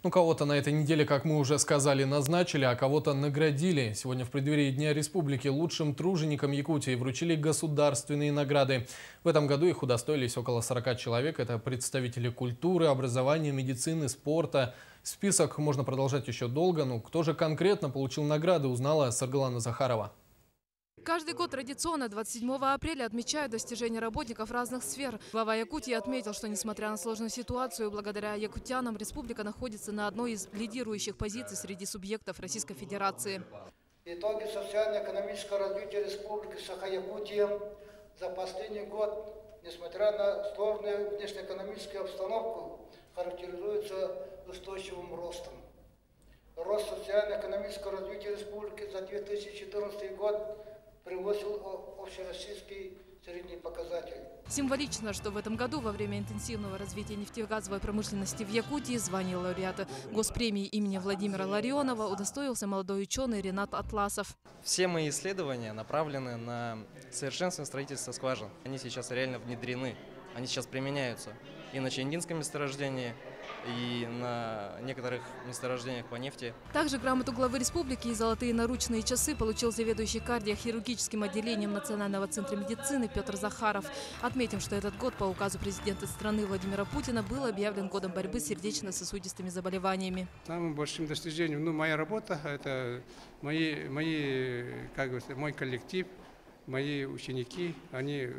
Ну, кого-то на этой неделе, как мы уже сказали, назначили, а кого-то наградили. Сегодня в преддверии Дня Республики лучшим труженикам Якутии вручили государственные награды. В этом году их удостоились около 40 человек. Это представители культуры, образования, медицины, спорта. Список можно продолжать еще долго. Но кто же конкретно получил награды, узнала Саргалана Захарова. Каждый год традиционно 27 апреля отмечают достижения работников разных сфер. Глава Якутии отметил, что несмотря на сложную ситуацию, благодаря якутянам республика находится на одной из лидирующих позиций среди субъектов Российской Федерации. Итоги социально-экономического развития Республики Саха-Якутия за последний год, несмотря на сложную внешнеэкономическую обстановку, характеризуются устойчивым ростом. Рост социально-экономического развития Республики за 2014 год превысил общероссийский средний показатель. Символично, что в этом году во время интенсивного развития нефтегазовой промышленности в Якутии звание лауреата госпремии имени Владимира Ларионова удостоился молодой ученый Ренат Атласов. Все мои исследования направлены на совершенствование строительства скважин. Они сейчас реально внедрены, они сейчас применяются и на Чандинском месторождении, и на некоторых месторождениях по нефти. Также грамоту главы республики и золотые наручные часы получил заведующий кардиохирургическим отделением Национального центра медицины Петр Захаров. Отметим, что этот год по указу президента страны Владимира Путина был объявлен годом борьбы с сердечно-сосудистыми заболеваниями. Самым большим достижением, моя работа, это мой коллектив, мои ученики, они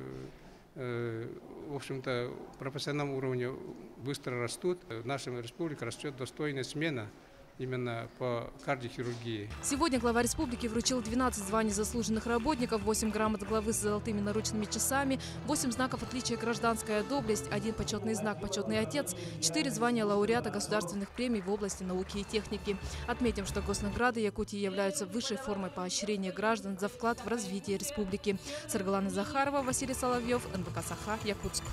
в общем-то, в профессиональном уровне быстро растут. В нашей республике растет достойная смена именно по кардиохирургии. Сегодня глава республики вручил 12 званий заслуженных работников, 8 грамот главы с золотыми наручными часами, 8 знаков отличия «Гражданская доблесть», 1 почетный знак «Почетный отец», 4 звания лауреата государственных премий в области науки и техники. Отметим, что госнаграды Якутии являются высшей формой поощрения граждан за вклад в развитие республики. Саргалана Захарова, Василий Соловьев, НВК Саха, Якутск.